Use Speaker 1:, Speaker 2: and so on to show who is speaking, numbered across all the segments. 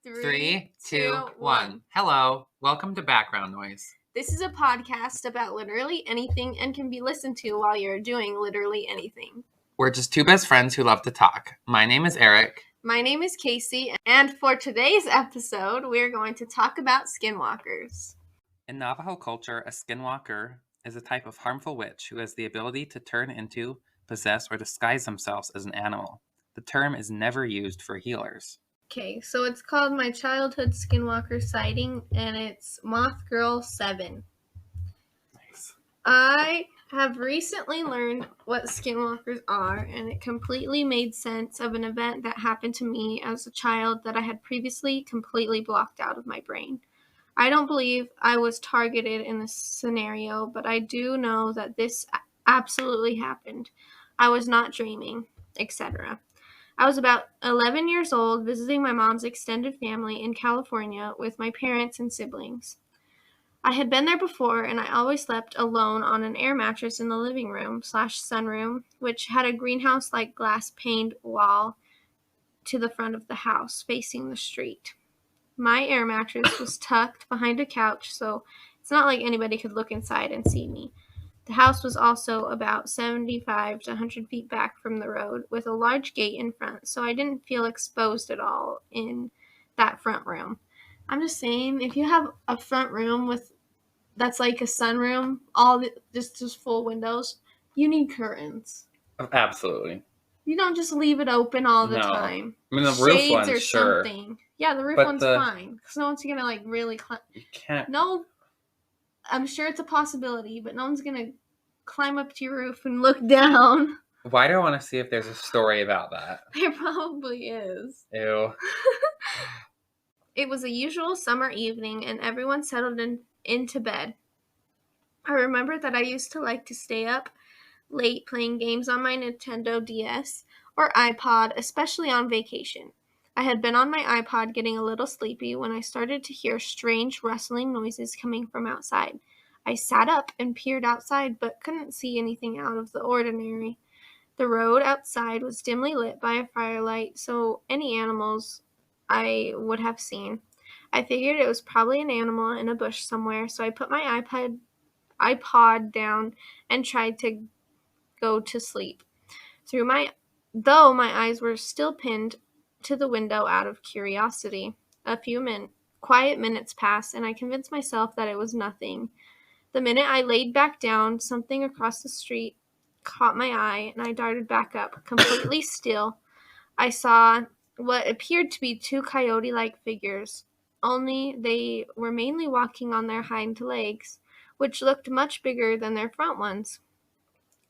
Speaker 1: Three, two, one. Hello. Welcome to Background Noise.
Speaker 2: This is a podcast about literally anything and can be listened to while you're doing literally anything.
Speaker 1: We're just two best friends who love to talk. My name is Eric.
Speaker 2: My name is Kaysee, and for today's episode, we're going to talk about skinwalkers.
Speaker 1: In Navajo culture, a skinwalker is a type of harmful witch who has the ability to turn into, possess, or disguise themselves as an animal. The term is never used for healers.
Speaker 2: Okay, so it's called My Childhood Skinwalker Sighting, and it's Moth Girl 7.
Speaker 1: Nice.
Speaker 2: I have recently learned what skinwalkers are, and it completely made sense of an event that happened to me as a child that I had previously completely blocked out of my brain. I don't believe I was targeted in this scenario, but I do know that this absolutely happened. I was not dreaming, etc. I was about 11 years old, visiting my mom's extended family in California with my parents and siblings. I had been there before, and I always slept alone on an air mattress in the living room/sunroom, which had a greenhouse-like glass-paned wall to the front of the house, facing the street. My air mattress was tucked behind a couch, so it's not like anybody could look inside and see me. The house was also about 75 to 100 feet back from the road, with a large gate in front, so I didn't feel exposed at all in that front room. I'm just saying, if you have a front room that's like a sunroom, just full windows, you need curtains.
Speaker 1: Absolutely.
Speaker 2: You don't just leave it open all the time.
Speaker 1: I mean, the roof
Speaker 2: Shades
Speaker 1: one's
Speaker 2: or
Speaker 1: sure.
Speaker 2: something. Yeah, the roof one's fine, because no one's gonna really
Speaker 1: You can't.
Speaker 2: No. I'm sure it's a possibility, but no one's going to climb up to your roof and look down.
Speaker 1: Why do I want to see if there's a story about that?
Speaker 2: There probably is.
Speaker 1: Ew.
Speaker 2: It was a usual summer evening, and everyone settled into bed. I remember that I used to like to stay up late playing games on my Nintendo DS or iPod, especially on vacation. I had been on my iPod getting a little sleepy when I started to hear strange rustling noises coming from outside. I sat up and peered outside, but couldn't see anything out of the ordinary. The road outside was dimly lit by a firelight, so any animals I would have seen. I figured it was probably an animal in a bush somewhere, so I put my iPod down and tried to go to sleep. Though my eyes were still pinned to the window out of curiosity. A few quiet minutes passed, and I convinced myself that it was nothing. The minute I laid back down, something across the street caught my eye, and I darted back up, completely still. I saw what appeared to be two coyote-like figures, only they were mainly walking on their hind legs, which looked much bigger than their front ones.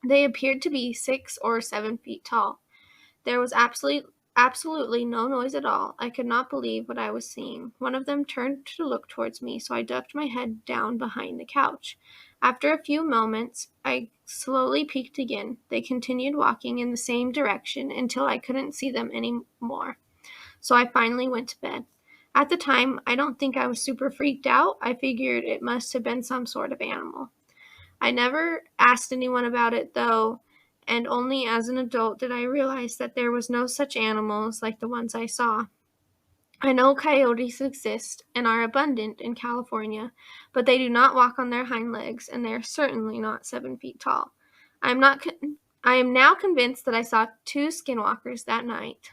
Speaker 2: They appeared to be 6 or 7 feet tall. There was absolutely no noise at all. I could not believe what I was seeing. One of them turned to look towards me, so I ducked my head down behind the couch. After a few moments, I slowly peeked again. They continued walking in the same direction until I couldn't see them anymore. So I finally went to bed. At the time, I don't think I was super freaked out. I figured it must have been some sort of animal. I never asked anyone about it, though, and only as an adult did I realize that there was no such animals like the ones I saw. I know coyotes exist and are abundant in California, but they do not walk on their hind legs, and they are certainly not 7 feet tall. I am now convinced that I saw 2 skinwalkers that night.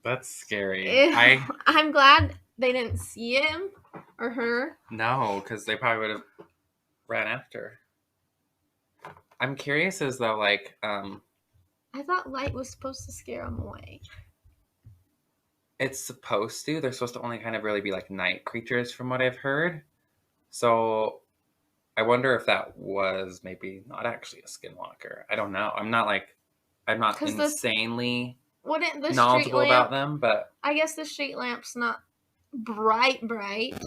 Speaker 1: That's scary.
Speaker 2: I'm glad they didn't see him or her.
Speaker 1: No, because they probably would have ran after. I'm curious as though, I
Speaker 2: thought light was supposed to scare them away.
Speaker 1: It's supposed to. They're supposed to only kind of really be like night creatures from what I've heard. So I wonder if that was maybe not actually a skinwalker. I don't know. I'm not insanely knowledgeable about them, but
Speaker 2: I guess the street lamp's not bright,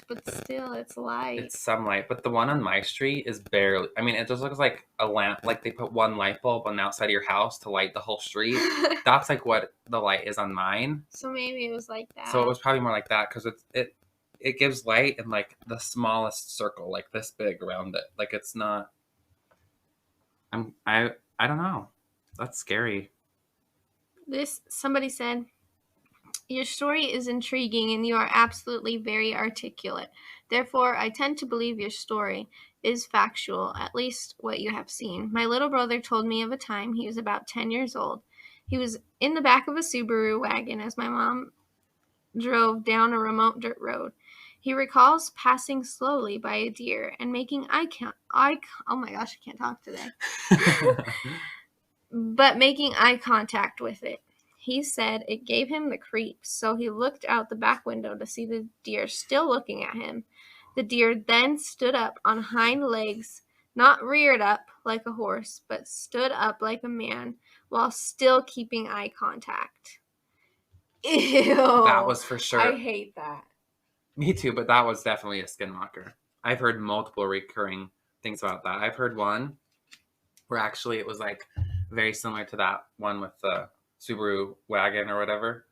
Speaker 2: but still it's light.
Speaker 1: It's some light, but the one on my street is barely, it just looks like a lamp, like they put one light bulb on the outside of your house to light the whole street. That's like what the light is on mine.
Speaker 2: So maybe it was like that.
Speaker 1: So it was probably more like that, because it gives light in like the smallest circle, like this big around it. Like it's not, I don't know. That's scary.
Speaker 2: Somebody said, Your story is intriguing and you are absolutely very articulate. Therefore, I tend to believe your story is factual, at least what you have seen. My little brother told me of a time he was about 10 years old. He was in the back of a Subaru wagon as my mom drove down a remote dirt road. He recalls passing slowly by a deer and making oh my gosh, I can't talk today. But making eye contact with it. He said it gave him the creeps, so he looked out the back window to see the deer still looking at him. The deer then stood up on hind legs, not reared up like a horse, but stood up like a man while still keeping eye contact. Ew.
Speaker 1: That was for sure.
Speaker 2: I hate that.
Speaker 1: Me too, but that was definitely a skinwalker. I've heard multiple recurring things about that. I've heard one where actually it was like very similar to that one with the Subaru wagon or whatever,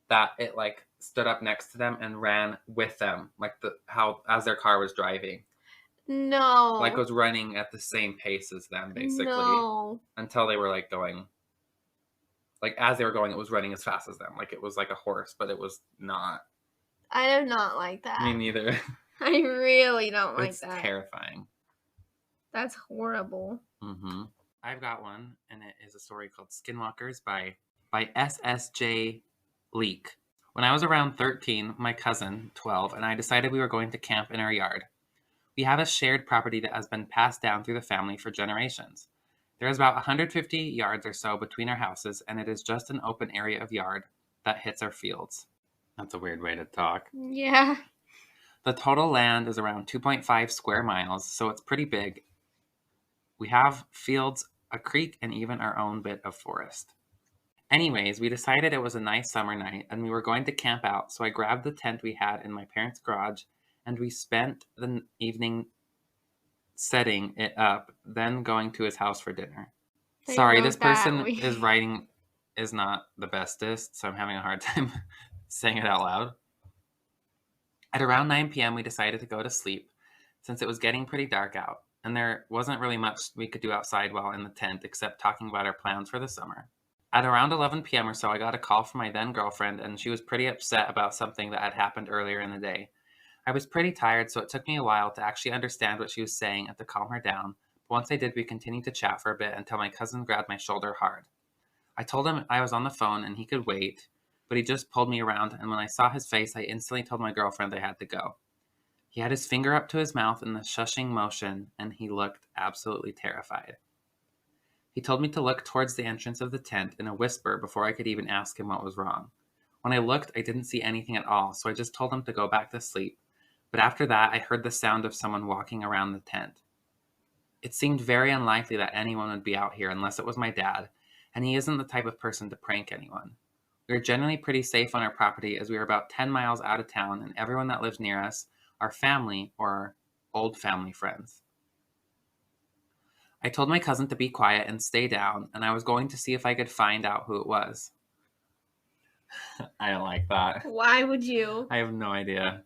Speaker 1: that it like stood up next to them and ran with them, like as their car was driving.
Speaker 2: No.
Speaker 1: Like was running at the same pace as them, basically.
Speaker 2: No.
Speaker 1: Until they were like going, like as they were going, it was running as fast as them. Like it was like a horse, but it was not.
Speaker 2: I do not like that.
Speaker 1: Me neither.
Speaker 2: I really don't like that.
Speaker 1: It's terrifying.
Speaker 2: That's horrible.
Speaker 1: Mm-hmm. I've got one, and it is a story called Skinwalkers by SSJ Leak. When I was around 13, my cousin, 12, and I decided we were going to camp in our yard. We have a shared property that has been passed down through the family for generations. There is about 150 yards or so between our houses, and it is just an open area of yard that hits our fields. That's a weird way to talk.
Speaker 2: Yeah.
Speaker 1: The total land is around 2.5 square miles, so it's pretty big. We have fields, a creek, and even our own bit of forest. Anyways, we decided it was a nice summer night, and we were going to camp out, so I grabbed the tent we had in my parents' garage, and we spent the evening setting it up, then going to his house for dinner. Sorry, this person is writing is not the bestest, so I'm having a hard time saying it out loud. At around 9 p.m., we decided to go to sleep, since it was getting pretty dark out, and there wasn't really much we could do outside while in the tent except talking about our plans for the summer. At around 11 p.m. or so, I got a call from my then-girlfriend, and she was pretty upset about something that had happened earlier in the day. I was pretty tired, so it took me a while to actually understand what she was saying and to calm her down, but once I did, we continued to chat for a bit until my cousin grabbed my shoulder hard. I told him I was on the phone and he could wait, but he just pulled me around, and when I saw his face, I instantly told my girlfriend I had to go. He had his finger up to his mouth in the shushing motion, and he looked absolutely terrified. He told me to look towards the entrance of the tent in a whisper before I could even ask him what was wrong. When I looked, I didn't see anything at all, so I just told him to go back to sleep. But after that, I heard the sound of someone walking around the tent. It seemed very unlikely that anyone would be out here unless it was my dad, and he isn't the type of person to prank anyone. We are generally pretty safe on our property as we are about 10 miles out of town, and everyone that lives near us are family or old family friends. I told my cousin to be quiet and stay down, and I was going to see if I could find out who it was. I don't like that.
Speaker 2: Why would you?
Speaker 1: I have no idea.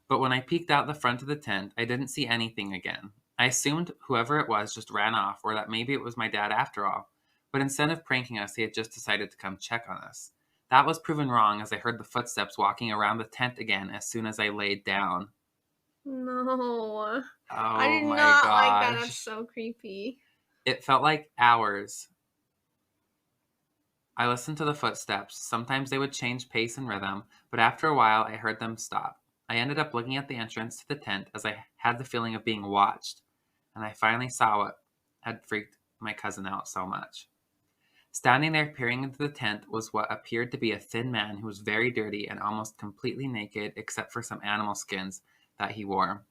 Speaker 1: But when I peeked out the front of the tent, I didn't see anything again. I assumed whoever it was just ran off, or that maybe it was my dad after all. But instead of pranking us, he had just decided to come check on us. That was proven wrong as I heard the footsteps walking around the tent again as soon as I laid down.
Speaker 2: No.
Speaker 1: I
Speaker 2: did not like that. That's so creepy.
Speaker 1: It felt like hours. I listened to the footsteps. Sometimes they would change pace and rhythm, but after a while I heard them stop. I ended up looking at the entrance to the tent as I had the feeling of being watched, and I finally saw what had freaked my cousin out so much. Standing there peering into the tent was what appeared to be a thin man who was very dirty and almost completely naked except for some animal skins that he wore.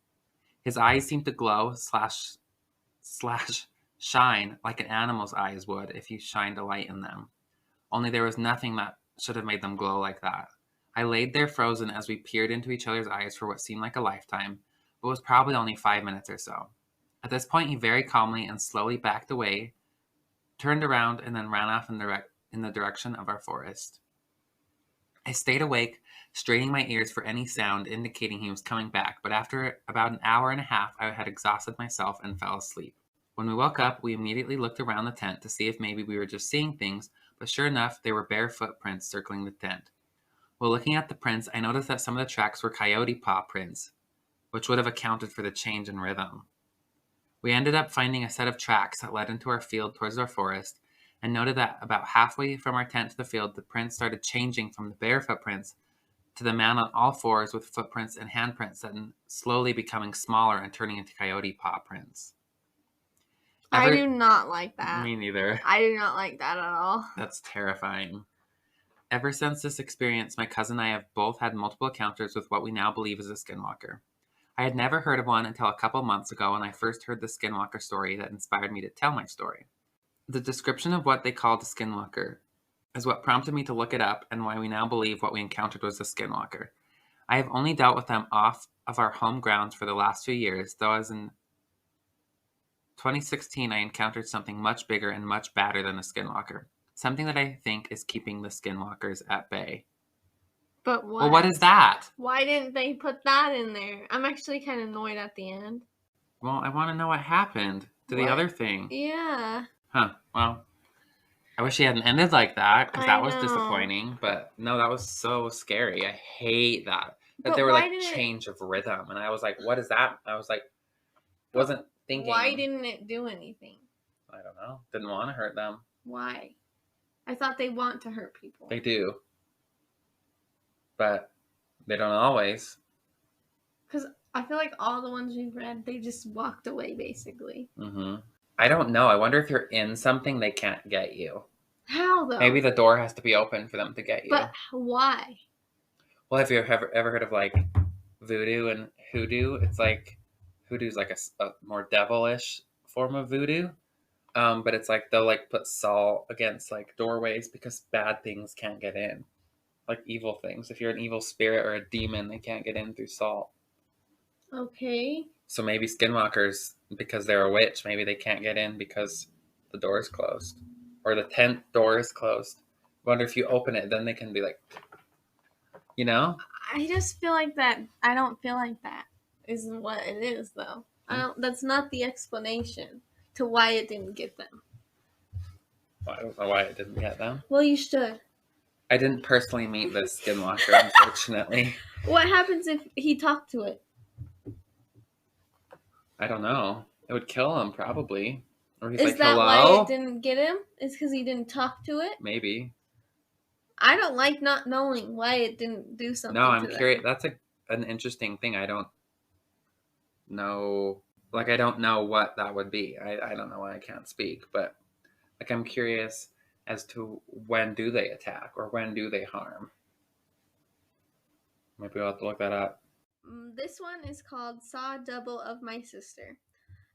Speaker 1: His eyes seemed to glow / shine like an animal's eyes would if you shined a light in them. Only there was nothing that should have made them glow like that. I laid there frozen as we peered into each other's eyes for what seemed like a lifetime, but was probably only 5 minutes or so. At this point, he very calmly and slowly backed away, turned around, and then ran off in the direction of our forest. I stayed awake, straining my ears for any sound indicating he was coming back, but after about an hour and a half, I had exhausted myself and fell asleep. When we woke up, we immediately looked around the tent to see if maybe we were just seeing things, but sure enough, there were bare footprints circling the tent. While looking at the prints, I noticed that some of the tracks were coyote paw prints, which would have accounted for the change in rhythm. We ended up finding a set of tracks that led into our field towards our forest, and noted that about halfway from our tent to the field, the prints started changing from the bare footprints to the man on all fours with footprints and handprints, then slowly becoming smaller and turning into coyote paw prints.
Speaker 2: I do not like that.
Speaker 1: Me neither.
Speaker 2: I do not like that at all.
Speaker 1: That's terrifying. Ever since this experience, my cousin and I have both had multiple encounters with what we now believe is a skinwalker. I had never heard of one until a couple months ago when I first heard the skinwalker story that inspired me to tell my story. The description of what they called a skinwalker is what prompted me to look it up and why we now believe what we encountered was a skinwalker. I have only dealt with them off of our home grounds for the last few years, though as in 2016 I encountered something much bigger and much badder than a skinwalker. Something that I think is keeping the skinwalkers at bay.
Speaker 2: But what?
Speaker 1: Well, what is that?
Speaker 2: Why didn't they put that in there? I'm actually kind of annoyed at the end.
Speaker 1: Well, I want to know what happened to the other thing.
Speaker 2: Yeah.
Speaker 1: Huh. Well, I wish he hadn't ended like that, because that was
Speaker 2: know.
Speaker 1: disappointing. But no, that was so scary. I hate that. That
Speaker 2: But
Speaker 1: they were
Speaker 2: why
Speaker 1: like
Speaker 2: didn't it-
Speaker 1: change of rhythm. And I was like, what is that? I was like, wasn't thinking.
Speaker 2: Why didn't it do anything?
Speaker 1: I don't know. Didn't want to hurt them.
Speaker 2: Why? I thought they want to hurt people.
Speaker 1: They do. But they don't always.
Speaker 2: Because I feel like all the ones we've read, they just walked away, basically.
Speaker 1: Mm-hmm. I don't know. I wonder if you're in something, they can't get you.
Speaker 2: How, though?
Speaker 1: Maybe the door has to be open for them to get you.
Speaker 2: But why?
Speaker 1: Well, have you ever heard of like voodoo and hoodoo? It's like hoodoo's like a more devilish form of voodoo. But it's like they'll like put salt against like doorways because bad things can't get in. Like evil things. If you're an evil spirit or a demon, they can't get in through salt.
Speaker 2: Okay.
Speaker 1: So maybe skinwalkers, because they're a witch, maybe they can't get in because the door is closed. Or the tent door is closed. Wonder if you open it, then they can be like, you know?
Speaker 2: I just feel like that. I don't feel like that is what it is, though. That's not the explanation to why it didn't get them.
Speaker 1: Well, I don't know why it didn't get them.
Speaker 2: Well, you should.
Speaker 1: I didn't personally meet this skinwalker, unfortunately.
Speaker 2: What happens if he talked to it?
Speaker 1: I don't know. It would kill him, probably. Or he's
Speaker 2: Is
Speaker 1: like,
Speaker 2: that
Speaker 1: hello?
Speaker 2: why it didn't get him? Is because he didn't talk to it?
Speaker 1: Maybe.
Speaker 2: I don't like not knowing why it didn't do something.
Speaker 1: No, I'm
Speaker 2: to
Speaker 1: curious.
Speaker 2: them.
Speaker 1: That's an interesting thing. I don't know. Like, I don't know what that would be. I don't know why I can't speak. But, like, I'm curious as to when do they attack or when do they harm. Maybe we'll have to look that up.
Speaker 2: This one is called Saw Double of My Sister.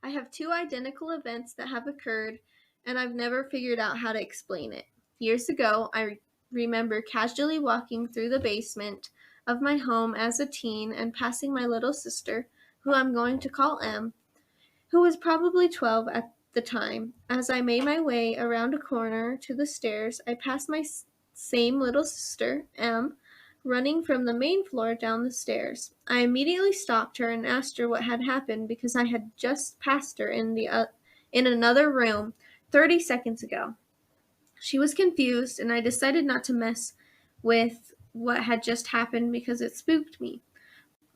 Speaker 2: I have two identical events that have occurred, and I've never figured out how to explain it. Years ago, I remember casually walking through the basement of my home as a teen and passing my little sister, who I'm going to call M, who was probably 12 at the time. As I made my way around a corner to the stairs, I passed my same little sister, M, running from the main floor down the stairs. I immediately stopped her and asked her what had happened because I had just passed her in another room 30 seconds ago. She was confused, and I decided not to mess with what had just happened because it spooked me.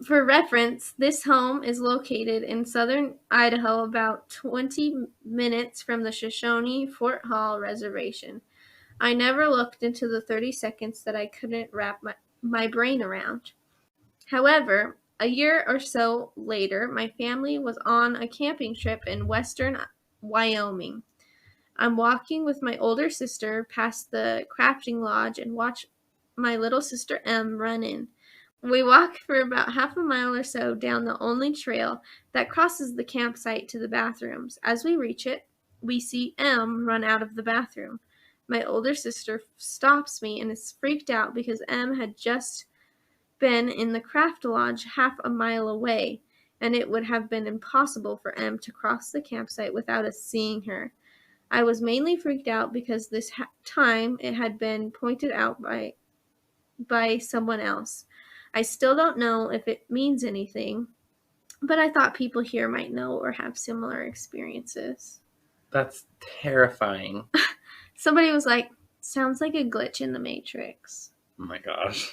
Speaker 2: For reference, this home is located in southern Idaho, about 20 minutes from the Shoshone Fort Hall Reservation. I never looked into the 30 seconds that I couldn't wrap my brain around. However, a year or so later, my family was on a camping trip in western Wyoming. I'm walking with my older sister past the crafting lodge and watch my little sister M run in. We walk for about half a mile or so down the only trail that crosses the campsite to the bathrooms. As we reach it, we see M run out of the bathroom. My older sister stops me and is freaked out because M had just been in the craft lodge half a mile away, and it would have been impossible for M to cross the campsite without us seeing her. I was mainly freaked out because this time it had been pointed out by someone else. I still don't know if it means anything, but I thought people here might know or have similar experiences.
Speaker 1: That's terrifying.
Speaker 2: Somebody was like, sounds like a glitch in the Matrix.
Speaker 1: Oh my gosh.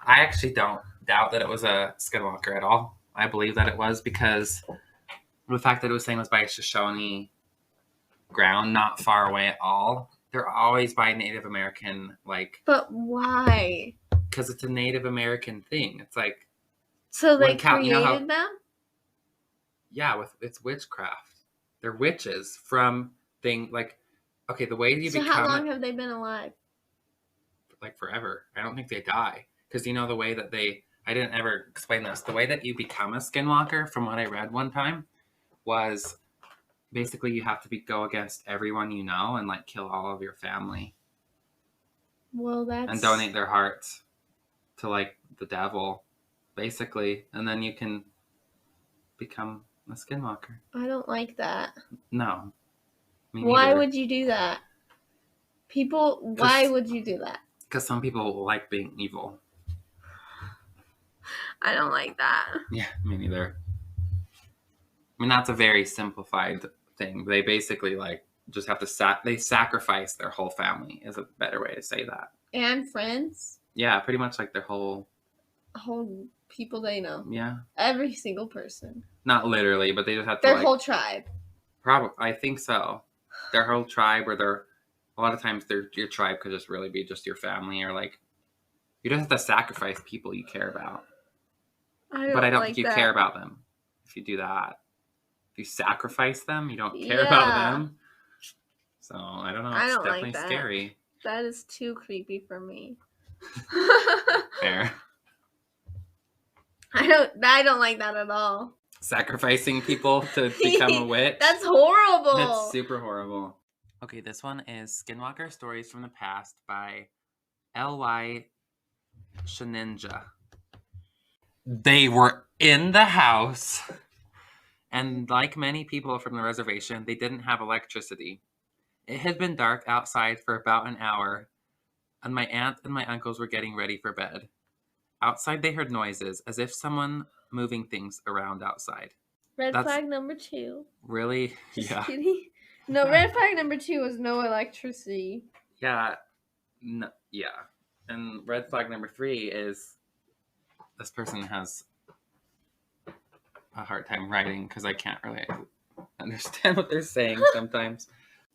Speaker 1: I actually don't doubt that it was a Skinwalker at all. I believe that it was because the fact that it was saying it was by a Shoshone ground, not far away at all. They're always by Native American, like.
Speaker 2: But why?
Speaker 1: Because it's a Native American thing. It's like.
Speaker 2: So they
Speaker 1: When you know how-
Speaker 2: created them?
Speaker 1: Yeah, it's witchcraft. They're witches from like. Okay, the way you
Speaker 2: So
Speaker 1: become
Speaker 2: how long have they been alive?
Speaker 1: like forever. I don't think they die because you know the way that they. I didn't ever explain this. The way that you become a Skinwalker, from what I read one time, was basically you have to go against everyone you know and like kill all of your family
Speaker 2: Well, that's...
Speaker 1: and donate their hearts to like the devil, basically, and then you can become a Skinwalker.
Speaker 2: I don't like that.
Speaker 1: No.
Speaker 2: Why would you do that? People, why would you do that?
Speaker 1: Because some people like being evil.
Speaker 2: I don't like that.
Speaker 1: Yeah, me neither. I mean, that's a very simplified thing. They basically like just have to they sacrifice their whole family is a better way to say that.
Speaker 2: And friends?
Speaker 1: Yeah, pretty much like their whole
Speaker 2: people they know.
Speaker 1: Yeah.
Speaker 2: Every single person.
Speaker 1: Not literally, but they just have to
Speaker 2: their whole tribe.
Speaker 1: Probably, I think so. Their whole tribe, or a lot of times your tribe could just really be just your family, or like you just have to sacrifice people you care about. But I don't think you care about them if you do that. If you sacrifice them, you don't care about them. So I don't know. It's definitely scary.
Speaker 2: That is too creepy for me.
Speaker 1: Fair.
Speaker 2: I don't like that at all.
Speaker 1: Sacrificing people to become a witch?
Speaker 2: That's horrible.
Speaker 1: That's super horrible. Okay, this one is Skinwalker Stories from the Past by L.Y. Shaninja. They were in the house, and like many people from the reservation, they didn't have electricity. It had been dark outside for about an hour, and my aunt and my uncles were getting ready for bed. Outside, they heard noises, as if someone moving things around outside.
Speaker 2: Red flag number 2.
Speaker 1: Really?
Speaker 2: Just kidding. No, red flag number 2 was no electricity.
Speaker 1: Yeah. No, yeah. And red flag number 3 is this person has a hard time writing because I can't really understand what they're saying sometimes.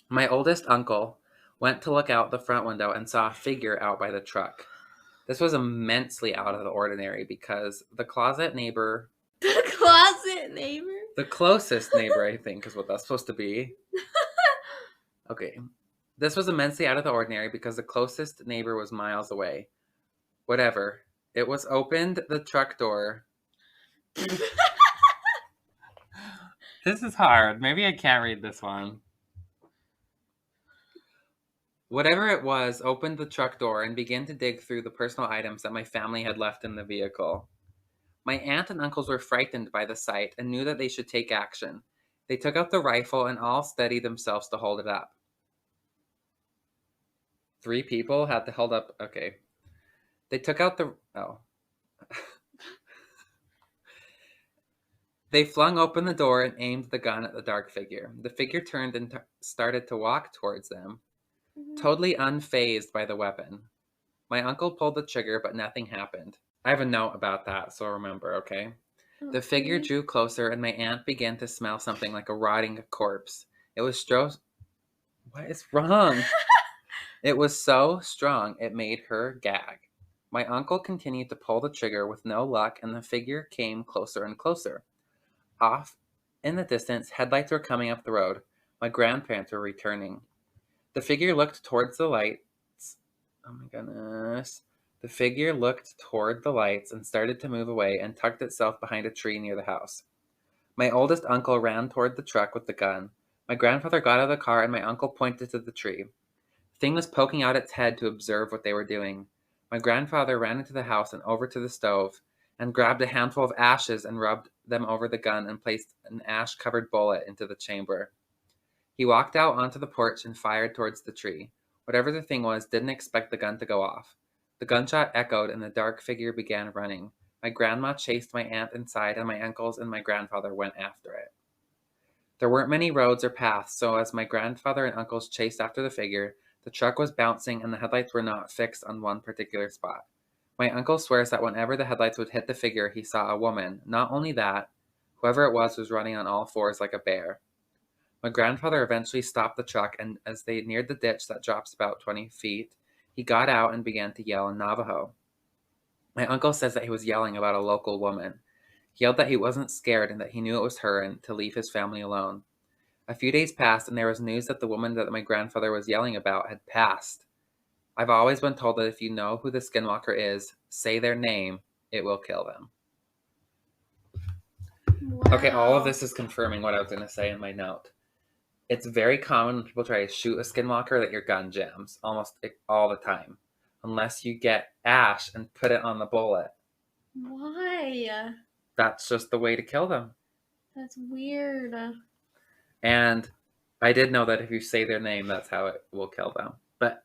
Speaker 1: My oldest uncle went to look out the front window and saw a figure out by the truck. This was immensely out of the ordinary because the closet neighbor...
Speaker 2: The closet neighbor?
Speaker 1: The closest neighbor, I think, is what that's supposed to be. Okay. This was immensely out of the ordinary because the closest neighbor was miles away. Whatever. It was opened the truck door. This is hard. Maybe I can't read this one. Whatever it was opened the truck door and began to dig through the personal items that my family had left in the vehicle. My aunt and uncles were frightened by the sight and knew that they should take action. They took out the rifle and all steadied themselves to hold it up. 3 people had to hold up. Okay. They took out the... Oh. They flung open the door and aimed the gun at the dark figure. The figure turned and started to walk towards them, totally unfazed by the weapon. My uncle pulled the trigger, but nothing happened. I have a note about that, so remember, okay? The figure drew closer, and my aunt began to smell something like a rotting corpse. It was What is wrong? It was so strong, it made her gag. My uncle continued to pull the trigger with no luck, and the figure came closer and closer. Off in the distance, headlights were coming up the road. My grandparents were returning. The figure looked towards the lights. Oh my goodness. The figure looked toward the lights and started to move away and tucked itself behind a tree near the house. My oldest uncle ran toward the truck with the gun. My grandfather got out of the car and my uncle pointed to the tree. The thing was poking out its head to observe what they were doing. My grandfather ran into the house and over to the stove and grabbed a handful of ashes and rubbed them over the gun and placed an ash-covered bullet into the chamber. He walked out onto the porch and fired towards the tree. Whatever the thing was didn't expect the gun to go off. The gunshot echoed and the dark figure began running. My grandma chased my aunt inside and my uncles and my grandfather went after it. There weren't many roads or paths, so as my grandfather and uncles chased after the The truck was bouncing and the headlights were not fixed on one particular spot. My uncle swears that whenever the headlights would hit the figure, he saw a woman. Not only that, whoever it was running on all fours like a bear. My grandfather eventually stopped the truck, and as they neared the ditch that drops about 20 feet, he got out and began to yell in Navajo. My uncle says that he was yelling about a local woman. He yelled that he wasn't scared and that he knew it was her and to leave his family alone. A few days passed, and there was news that the woman that my grandfather was yelling about had passed. I've always been told that if you know who the Skinwalker is, say their name, it will kill them.
Speaker 2: Wow.
Speaker 1: Okay, all of this is confirming what I was going to say in my note. It's very common when people try to shoot a Skinwalker that your gun jams, almost all the time. Unless you get ash and put it on the bullet.
Speaker 2: Why?
Speaker 1: That's just the way to kill them.
Speaker 2: That's weird.
Speaker 1: And I did know that if you say their name, that's how it will kill them. But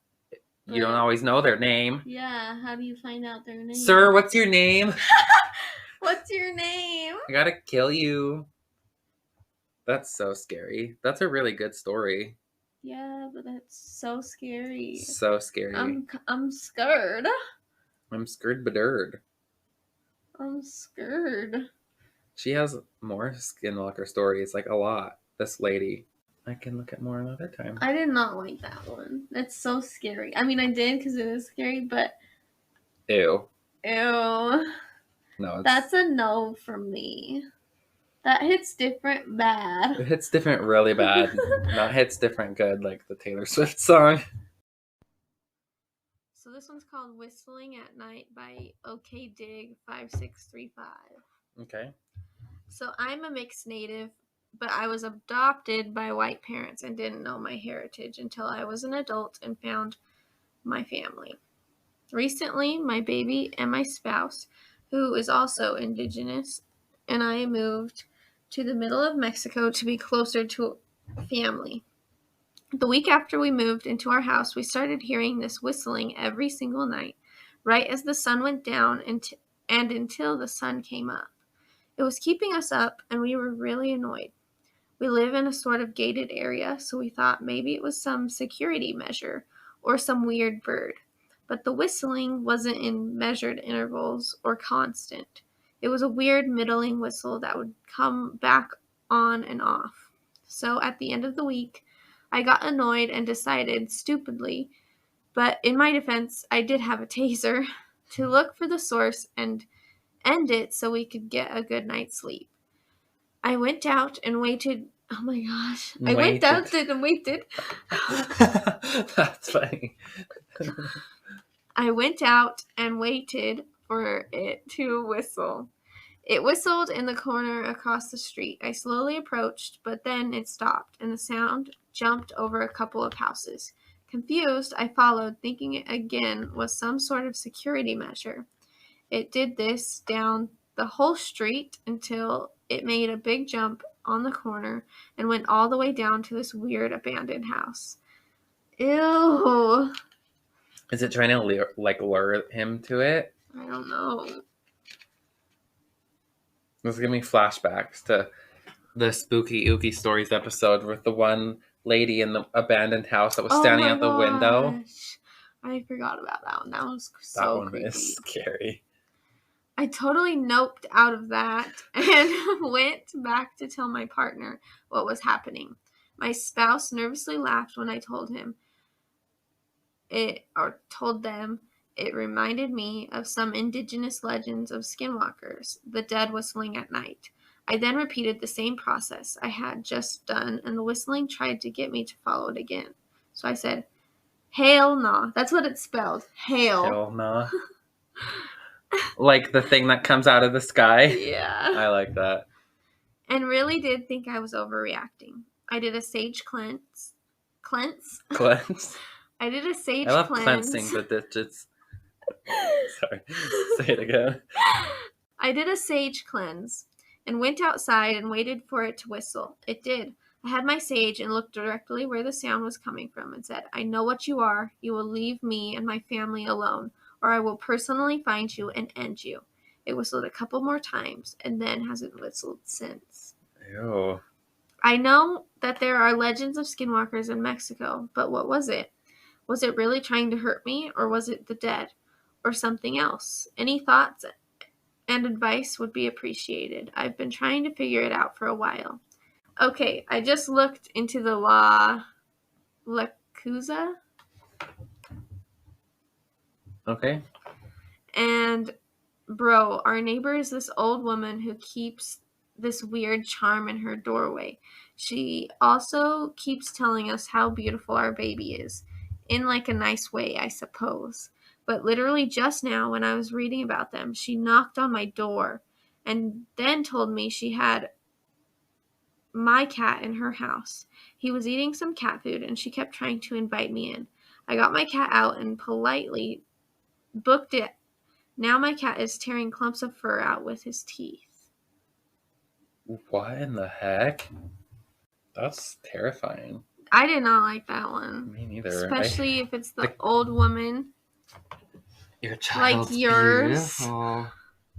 Speaker 1: you don't always know their name.
Speaker 2: Yeah, how do you find out their name?
Speaker 1: Sir, what's your name?
Speaker 2: What's your name?
Speaker 1: I gotta kill you. That's so scary. That's a really good story.
Speaker 2: Yeah, but that's so scary.
Speaker 1: So scary.
Speaker 2: I'm scared.
Speaker 1: I'm scared badurd.
Speaker 2: I'm scared.
Speaker 1: She has more Skinwalker stories, like a lot. This lady. I can look at more another time.
Speaker 2: I did not like that one. That's so scary. I mean, I did because it is scary, but...
Speaker 1: Ew.
Speaker 2: Ew.
Speaker 1: No,
Speaker 2: that's a no from me. That hits different bad.
Speaker 1: It hits different really bad. Not hits different good, like the Taylor Swift song.
Speaker 2: So this one's called Whistling at Night by OK Dig 5635.
Speaker 1: Okay.
Speaker 2: So I'm a mixed native, but I was adopted by white parents and didn't know my heritage until I was an adult and found my family. Recently, my baby and my spouse, who is also indigenous, and I moved to the middle of Mexico to be closer to family. The week after we moved into our house, we started hearing this whistling every single night, right as the sun went down and until the sun came up. It was keeping us up, and we were really annoyed. We live in a sort of gated area, so we thought maybe it was some security measure or some weird bird. But the whistling wasn't in measured intervals or constant. It was a weird middling whistle that would come back on and off. So at the end of the week, I got annoyed and decided, stupidly, but in my defense, I did have a taser, to look for the source and end it so we could get a good night's sleep. I went out and waited. Oh my gosh. I went out and waited.
Speaker 1: That's funny.
Speaker 2: I went out and waited for it to whistle. It whistled in the corner across the street. I slowly approached, but then it stopped, and the sound jumped over a couple of houses. Confused, I followed, thinking it again was some sort of security measure. It did this down the whole street until it made a big jump on the corner and went all the way down to this weird abandoned house. Ew.
Speaker 1: Is it trying to lure him to it?
Speaker 2: I don't know.
Speaker 1: This giving me flashbacks to the Spooky Ooky Stories episode with the one lady in the abandoned house that was standing out the window.
Speaker 2: I forgot about that one. That was so creepy.
Speaker 1: That one is scary.
Speaker 2: I totally noped out of that and went back to tell my partner what was happening. My spouse nervously laughed when I told them it reminded me of some indigenous legends of skinwalkers, the dead whistling at night. I then repeated the same process I had just done, and the whistling tried to get me to follow it again. So I said, "Hail nah." That's what it's spelled. Hail.
Speaker 1: Hail nah. Like the thing that comes out of the sky?
Speaker 2: Yeah.
Speaker 1: I like that.
Speaker 2: And really did think I was overreacting. I did a sage cleanse. Cleanse?
Speaker 1: Cleanse?
Speaker 2: I did a sage cleanse.
Speaker 1: I love cleansing the digits. Sorry. Say it again.
Speaker 2: I did a sage cleanse and went outside and waited for it to whistle. It did. I had my sage and looked directly where the sound was coming from and said, "I know what you are. You will leave me and my family alone, or I will personally find you and end you." It whistled a couple more times and then hasn't whistled since.
Speaker 1: Ew.
Speaker 2: I know that there are legends of skinwalkers in Mexico, but what was it? Was it really trying to hurt me, or was it the dead, or something else? Any thoughts and advice would be appreciated. I've been trying to figure it out for a while. Okay, I just looked into the Yakuza.
Speaker 1: Okay.
Speaker 2: And bro, our neighbor is this old woman who keeps this weird charm in her doorway. She also keeps telling us how beautiful our baby is, in like a nice way, I suppose. But literally just now, when I was reading about them, she knocked on my door and then told me she had my cat in her house. He was eating some cat food and she kept trying to invite me in. I got my cat out and politely booked it. Now my cat is tearing clumps of fur out with his teeth.
Speaker 1: What in the heck? That's terrifying.
Speaker 2: I did not like that one.
Speaker 1: Me neither.
Speaker 2: Especially if it's the old woman.
Speaker 1: Your child's
Speaker 2: like yours.
Speaker 1: Beautiful.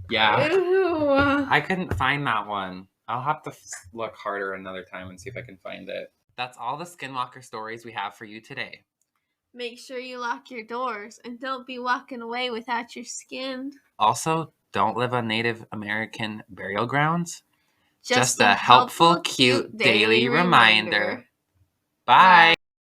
Speaker 1: Yeah.
Speaker 2: Ew.
Speaker 1: I couldn't find that one. I'll have to look harder another time and see if I can find it. That's all the Skinwalker stories we have for you today.
Speaker 2: Make sure you lock your doors and don't be walking away without your skin.
Speaker 1: Also, don't live on Native American burial grounds.
Speaker 2: Just a helpful, cute daily reminder.
Speaker 1: Bye.